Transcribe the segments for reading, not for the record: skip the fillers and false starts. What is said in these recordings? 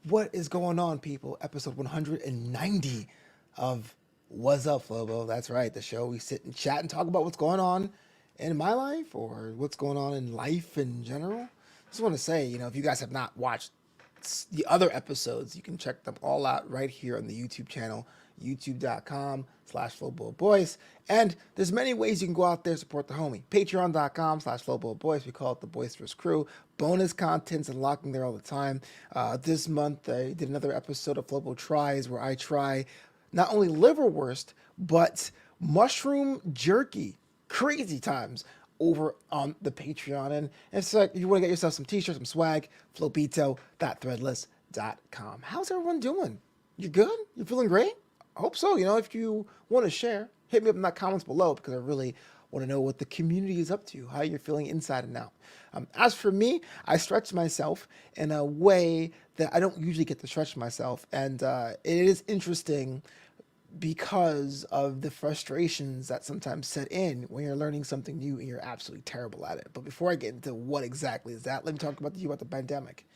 What is going on, people? Episode 190 of Wassup Flobo. That's right, the show we sit and chat and talk about what's going on in my life or what's going on in life in general. Just want to say, if you guys have not watched the other episodes, you can check them all out right here on the YouTube channel, youtube.com/FlowBoyBoys. And there's many ways you can go out there and support the homie. Patreon.com/FlowBoyBoys. We call it the Boisterous Crew. Bonus contents unlocking there all the time. This month, I did another episode of Flobo Tries where I try not only liverwurst, but mushroom jerky. Crazy times over on the Patreon. And it's like, if you want to get yourself some t-shirts, some swag, flobito.threadless.com. How's everyone doing? You good? You feeling great? I hope so. If you want to share, hit me up in the comments below because I really want to know what the community is up to, how you're feeling inside and out. As for me, I stretch myself in a way that I don't usually get to stretch myself. And it is interesting because of the frustrations that sometimes set in when you're learning something new and you're absolutely terrible at it. But before I get into what exactly is that, let me talk about the pandemic.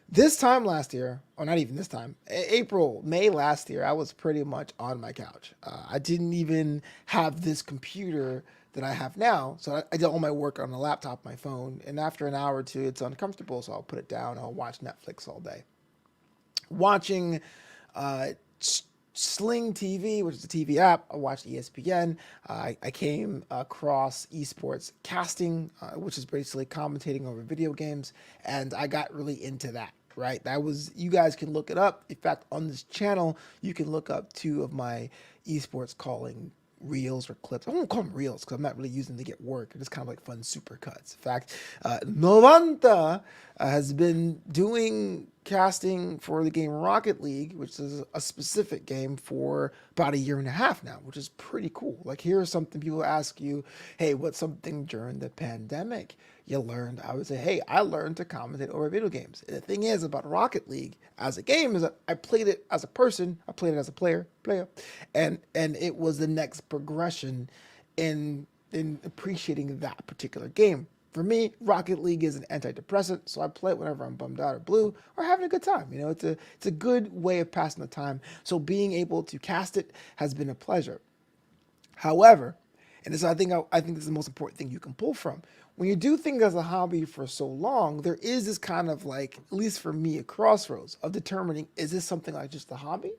This time last year, or not even this time, May last year, I was pretty much on my couch. I didn't even have this computer that I have now, so I did all my work on a laptop, my phone, and after an hour or two, it's uncomfortable, so I'll put it down, I'll watch Netflix all day. Watching Sling TV, which is a TV app. I watched ESPN. I came across eSports casting, which is basically commentating over video games, and I got really into that. Right, you guys can look it up. In fact, on this channel, you can look up two of my esports calling reels or clips. I won't call them reels because I'm not really using them to get work. It's kind of like fun super cuts. In fact, Novanta has been doing casting for the game Rocket League, which is a specific game, for about a year and a half now, which is pretty cool. Like, here's something people ask you, hey, what's something during the pandemic you learned? I would say, hey, I learned to commentate over video games. And the thing is about Rocket League as a game is that I played it as a person, I played it as a player, and it was the next progression in appreciating that particular game. For me, Rocket League is an antidepressant, so I play it whenever I'm bummed out or blue or having a good time. It's a good way of passing the time. So being able to cast it has been a pleasure. However, and this I think this is the most important thing you can pull from. When you do things as a hobby for so long, there is this kind of, like, at least for me, a crossroads of determining, is this something like just a hobby,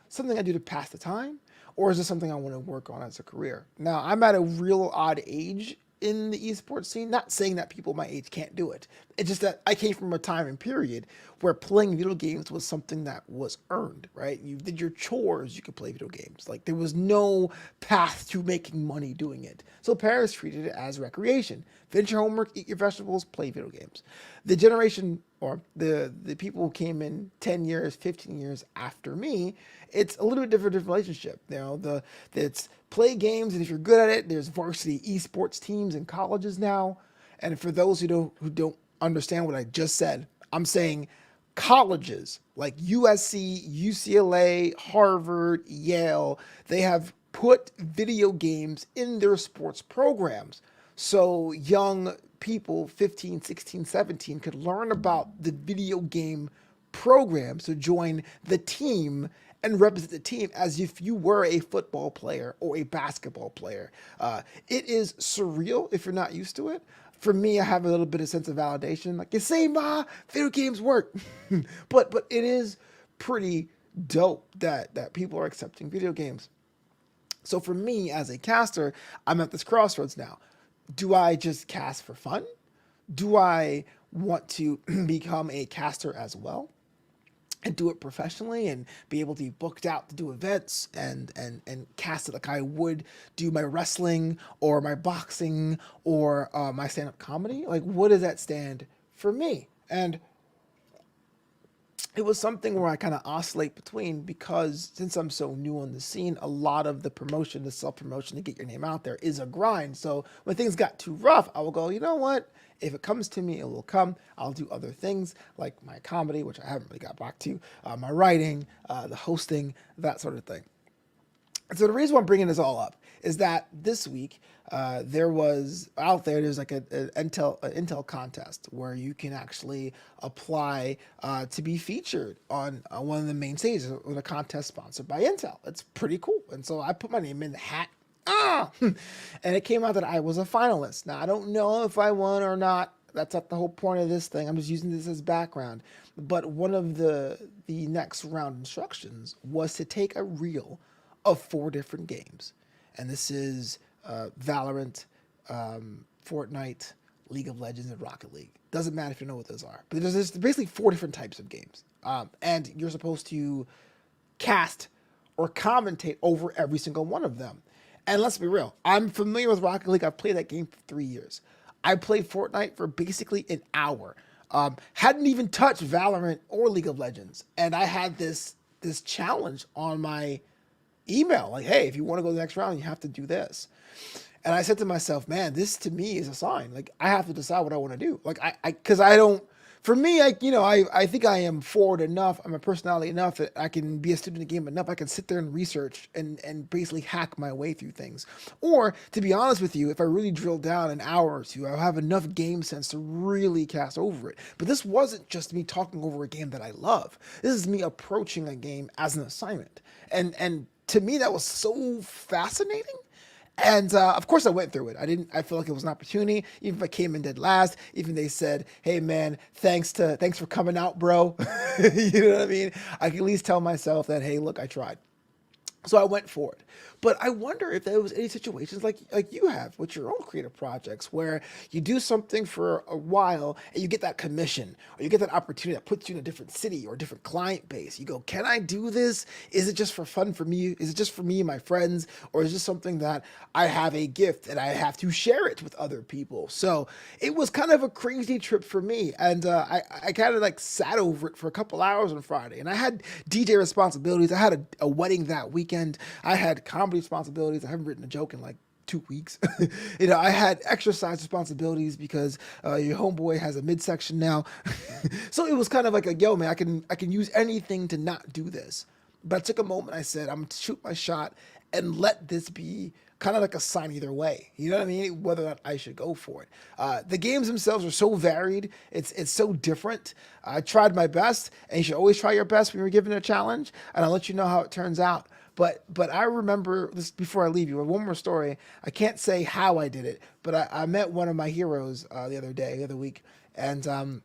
something I do to pass the time, or is this something I want to work on as a career? Now, I'm at a real odd age in the esports scene. Not saying that people my age can't do it. It's just that I came from a time and period where playing video games was something that was earned, right? You did your chores, you could play video games. Like, there was no path to making money doing it. So parents treated it as recreation. Finish your homework, eat your vegetables, play video games. The generation, or the people who came in 10 years, 15 years after me, it's a little bit different relationship. It's play games, and if you're good at it, there's varsity esports teams in colleges now. And for those who don't understand what I just said, I'm saying colleges like USC, UCLA, Harvard, Yale, they have put video games in their sports programs. So young people, 15, 16, 17, could learn about the video game program, so join the team and represent the team as if you were a football player or a basketball player. It is surreal if you're not used to it. For me, I have a little bit of sense of validation. Like, you say, ma, video games work. but it is pretty dope that people are accepting video games. So for me as a caster, I'm at this crossroads now. Do I just cast for fun? Do I want to become a caster as well and do it professionally and be able to be booked out to do events and cast it like I would do my wrestling or my boxing or my stand-up comedy? Like, what does that stand for me? And it was something where I kind of oscillate between, because since I'm so new on the scene, a lot of the promotion, the self-promotion to get your name out there is a grind. So when things got too rough, I will go, you know what? If it comes to me, it will come. I'll do other things like my comedy, which I haven't really got back to, my writing, the hosting, that sort of thing. So the reason why I'm bringing this all up is that this week there's like an Intel contest where you can actually apply to be featured on one of the main stages with a contest sponsored by Intel. It's pretty cool, and so I put my name in the hat. And it came out that I was a finalist. Now I don't know if I won or not. That's not the whole point of this thing. I'm just using this as background. But one of the next round instructions was to take a reel of four different games, and this is Valorant, Fortnite, League of Legends, and Rocket League. Doesn't matter if you know what those are, but there's basically four different types of games, and you're supposed to cast or commentate over every single one of them. And let's be real, I'm familiar with Rocket League. I've played that game for 3 years. I played Fortnite for basically an hour. Hadn't even touched Valorant or League of Legends, and I had this challenge on my email like, hey, if you want to go to the next round, you have to do this. And I said to myself, man, this to me is a sign. Like, I have to decide what I want to do. Like, because I don't, for me, I think I am forward enough. I'm a personality enough that I can be a student of the game enough. I can sit there and research and basically hack my way through things. Or to be honest with you, if I really drill down an hour or two, I'll have enough game sense to really cast over it. But this wasn't just me talking over a game that I love. This is me approaching a game as an assignment. And to me, that was so fascinating. And of course, I went through it. I feel like it was an opportunity. Even if I came in dead last, even they said, "Hey, man, thanks for coming out, bro." You know what I mean? I can at least tell myself that, "Hey, look, I tried." So I went for it. But I wonder if there was any situations like you have with your own creative projects where you do something for a while and you get that commission or you get that opportunity that puts you in a different city or a different client base. You go, can I do this? Is it just for fun for me? Is it just for me and my friends? Or is this something that I have a gift and I have to share it with other people? So it was kind of a crazy trip for me. And I kind of like sat over it for a couple hours on Friday. And I had DJ responsibilities. I had a wedding that weekend. I had comedy responsibilities. I haven't written a joke in like 2 weeks. I had exercise responsibilities because your homeboy has a midsection now. So it was kind of like yo, man, I can use anything to not do this. But I took a moment. I said, I'm gonna shoot my shot and let this be kind of like a sign either way. You know what I mean? Whether or not I should go for it. The games themselves are so varied. It's so different. I tried my best, and you should always try your best when you're given a challenge, and I'll let you know how it turns out. But I remember this before I leave you. One more story. I can't say how I did it, but I met one of my heroes the other week, and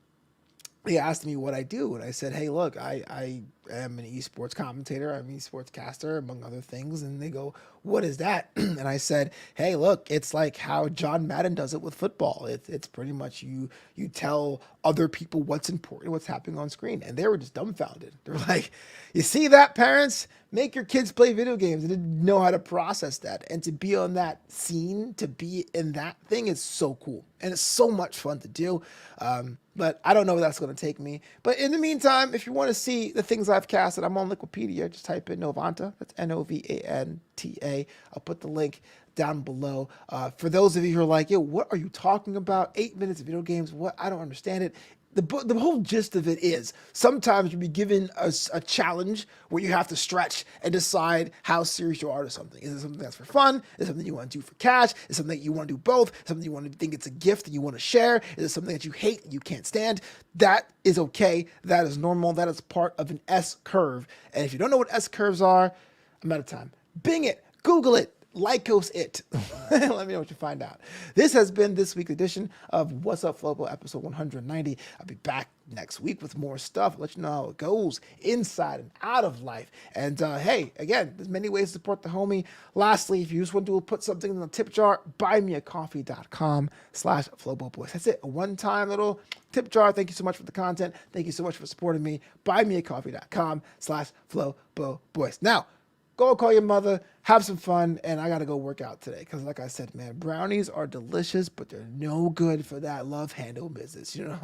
he asked me what I do, and I said, "Hey, look, I am an esports commentator. I'm an esports caster, among other things." And they go, "What is that?" And I said, "Hey, look, it's like how John Madden does it with football. It's pretty much you tell other people what's important, what's happening on screen." And they were just dumbfounded. They're like, "You see that, parents? Make your kids play video games." They didn't know how to process that, and to be on that scene, to be in that thing is so cool, and it's so much fun to do. But I don't know where that's going to take me. But in the meantime, if you want to see the things I've casted, I'm on Liquidpedia. Just type in Novanta. That's Novanta. I'll put the link down below. For those of you who are like, yo, what are you talking about? 8 minutes of video games? What? I don't understand it. The whole gist of it is sometimes you'll be given a challenge where you have to stretch and decide how serious you are to something. Is it something that's for fun? Is it something you want to do for cash? Is it something that you want to do both? Something you want to think it's a gift that you want to share? Is it something that you hate and you can't stand? That is okay. That is normal. That is part of an S curve. And if you don't know what S curves are, I'm out of time. Bing it. Google it. Lycos it. Let me know what you find out. This has been this week's edition of Wassup Flobo, episode 190. I'll be back next week with more stuff. Let you know how it goes inside and out of life. And hey, again, there's many ways to support the homie. Lastly, if you just want to put something in the tip jar, buymeacoffee.com/FloboBoys. That's it. A one-time little tip jar. Thank you so much for the content. Thank you so much for supporting me. Buymeacoffee.com/FloboBoys. Now, go call your mother, have some fun, and I got to go work out today. Because like I said, man, brownies are delicious, but they're no good for that love handle business, you know?